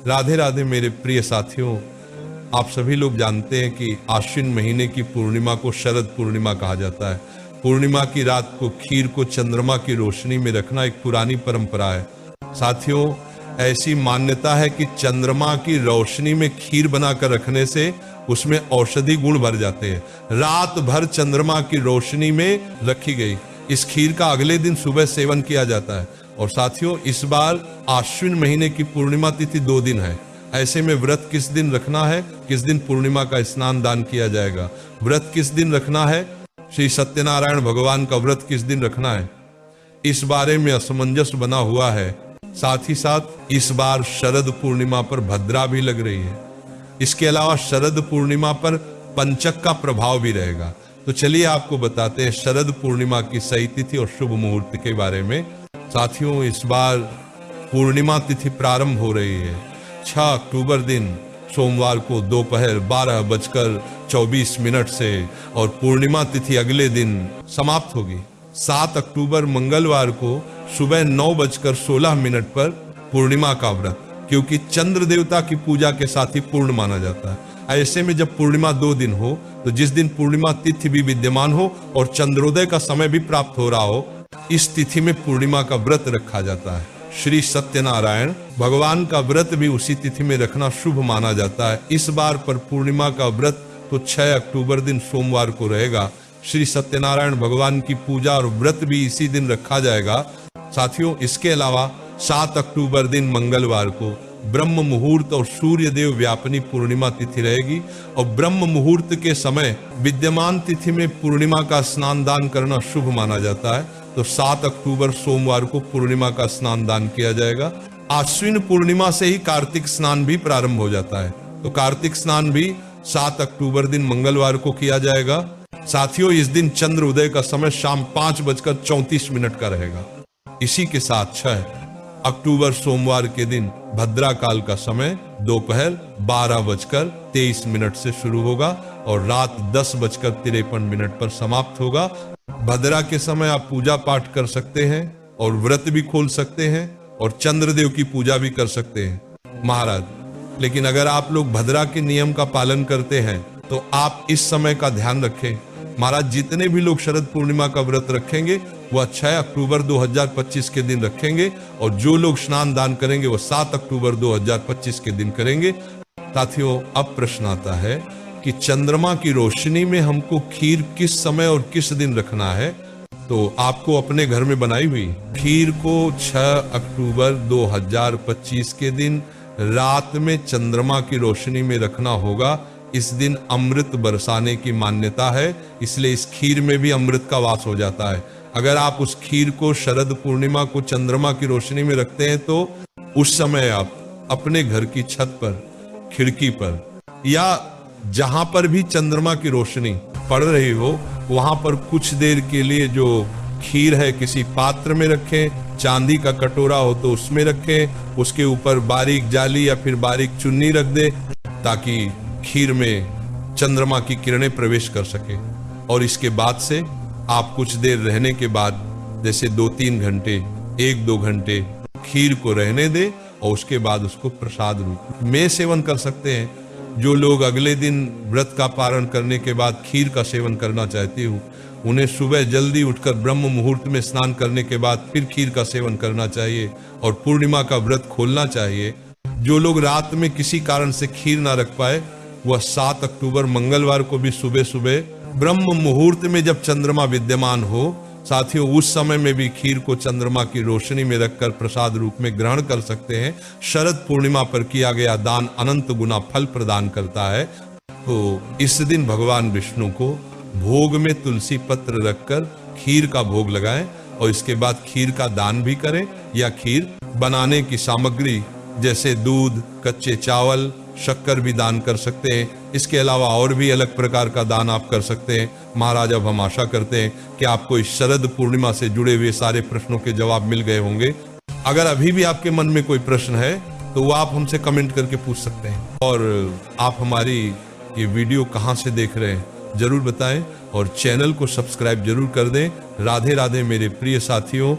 राधे राधे मेरे प्रिय साथियों, आप सभी लोग जानते हैं कि आश्विन महीने की पूर्णिमा को शरद पूर्णिमा कहा जाता है। पूर्णिमा की रात को खीर को चंद्रमा की रोशनी में रखना एक पुरानी परंपरा है। साथियों, ऐसी मान्यता है कि चंद्रमा की रोशनी में खीर बनाकर रखने से उसमें औषधि गुण भर जाते हैं। रात भर चंद्रमा की रोशनी में रखी गई इस खीर का अगले दिन सुबह सेवन किया जाता है। और साथियों, इस बार आश्विन महीने की पूर्णिमा तिथि 2 दिन है। ऐसे में व्रत किस दिन रखना है, किस दिन पूर्णिमा का स्नान दान किया जाएगा, व्रत किस दिन रखना है, श्री सत्यनारायण भगवान का व्रत किस दिन रखना है, इस बारे में असमंजस बना हुआ है। साथ ही साथ इस बार शरद पूर्णिमा पर भद्रा भी लग रही है। इसके अलावा शरद पूर्णिमा पर पंचक का प्रभाव भी रहेगा। तो चलिए आपको बताते हैं शरद पूर्णिमा की सही तिथि और शुभ मुहूर्त के बारे में। साथियों, इस बार पूर्णिमा तिथि प्रारंभ हो रही है 6 अक्टूबर दिन सोमवार को दोपहर 12:24 से, और पूर्णिमा तिथि अगले दिन समाप्त होगी 7 अक्टूबर मंगलवार को सुबह 9:16 पर पूर्णिमा का व्रत, क्योंकि चंद्र देवता की पूजा के साथ ही पूर्ण माना जाता है। ऐसे में जब पूर्णिमा 2 दिन हो, तो जिस दिन पूर्णिमा तिथि भी विद्यमान हो और चंद्रोदय का समय भी प्राप्त हो रहा हो, इस तिथि में पूर्णिमा का व्रत रखा जाता है। श्री सत्यनारायण भगवान का व्रत भी उसी तिथि में रखना शुभ माना जाता है। इस बार पर पूर्णिमा का व्रत तो 6 अक्टूबर दिन सोमवार को रहेगा। श्री सत्यनारायण भगवान की पूजा और व्रत भी इसी दिन रखा जाएगा। साथियों, इसके अलावा 7 अक्टूबर दिन मंगलवार को ब्रह्म मुहूर्त और सूर्य देव व्यापनी पूर्णिमा तिथि रहेगी, और ब्रह्म मुहूर्त के समय विद्यमान तिथि में पूर्णिमा का स्नान दान करना शुभ माना जाता है। तो 7 अक्टूबर सोमवार को पूर्णिमा का स्नान दान किया जाएगा। आश्विन पूर्णिमा से ही कार्तिक स्नान भी प्रारंभ हो जाता है, तो कार्तिक स्नान भी 7 अक्टूबर दिन मंगलवार को किया जाएगा। साथियों, इस दिन चंद्र उदय का समय शाम 5:34 का रहेगा। इसी के साथ 6 अक्टूबर सोमवार के दिन भद्रा काल का समय दोपहर 12:23 से शुरू होगा और रात 10:53 पर समाप्त होगा। भद्रा के समय आप पूजा पाठ कर सकते हैं और व्रत भी खोल सकते हैं और चंद्रदेव की पूजा भी कर सकते हैं महाराज। लेकिन अगर आप लोग भद्रा के नियम का पालन करते हैं तो आप इस समय का ध्यान रखें महाराज। जितने भी लोग शरद पूर्णिमा का व्रत रखेंगे वह 6 अक्टूबर 2025 के दिन रखेंगे, और जो लोग स्नान दान करेंगे वह 7 अक्टूबर 2025 के दिन करेंगे। साथियों, अब प्रश्न आता है कि चंद्रमा की रोशनी में हमको खीर किस समय और किस दिन रखना है। तो आपको अपने घर में बनाई हुई खीर को 6 अक्टूबर 2025 के दिन रात में चंद्रमा की रोशनी में रखना होगा। इस दिन अमृत बरसाने की मान्यता है, इसलिए इस खीर में भी अमृत का वास हो जाता है। अगर आप उस खीर को शरद पूर्णिमा को चंद्रमा की रोशनी में रखते हैं तो उस समय आप अपने घर की छत पर, खिड़की पर, या जहां पर भी चंद्रमा की रोशनी पड़ रही हो वहां पर कुछ देर के लिए जो खीर है किसी पात्र में रखें। चांदी का कटोरा हो तो उसमें रखें, उसके ऊपर बारीक जाली या फिर बारीक चुन्नी रख दे ताकि खीर में चंद्रमा की किरणें प्रवेश कर सके। और इसके बाद से आप कुछ देर रहने के बाद, जैसे 2-3 घंटे, 1-2 घंटे खीर को रहने दें और उसके बाद उसको प्रसाद रूप में सेवन कर सकते हैं। जो लोग अगले दिन व्रत का पारण करने के बाद खीर का सेवन करना चाहते हो, उन्हें सुबह जल्दी उठकर ब्रह्म मुहूर्त में स्नान करने के बाद फिर खीर का सेवन करना चाहिए और पूर्णिमा का व्रत खोलना चाहिए। जो लोग रात में किसी कारण से खीर ना रख पाए, वह 7 अक्टूबर मंगलवार को भी सुबह सुबह ब्रह्म मुहूर्त में जब चंद्रमा विद्यमान हो, साथियों उस समय में भी खीर को चंद्रमा की रोशनी में रखकर प्रसाद रूप में ग्रहण कर सकते हैं। शरद पूर्णिमा पर किया गया दान अनंत गुना फल प्रदान करता है। तो इस दिन भगवान विष्णु को भोग में तुलसी पत्र रखकर खीर का भोग लगाएं और इसके बाद खीर का दान भी करें, या खीर बनाने की सामग्री जैसे दूध, कच्चे चावल, शक्कर भी दान कर सकते हैं। इसके अलावा और भी अलग प्रकार का दान आप कर सकते हैं। महाराज, अब हम आशा करते हैं कि आपको इस शरद पूर्णिमा से जुड़े हुए सारे प्रश्नों के जवाब मिल गए होंगे। अगर अभी भी आपके मन में कोई प्रश्न है तो वो आप हमसे कमेंट करके पूछ सकते हैं। और आप हमारी ये वीडियो कहाँ से देख रहे हैं जरूर बताएं और चैनल को सब्सक्राइब जरूर कर दें। राधे राधे मेरे प्रिय साथियों।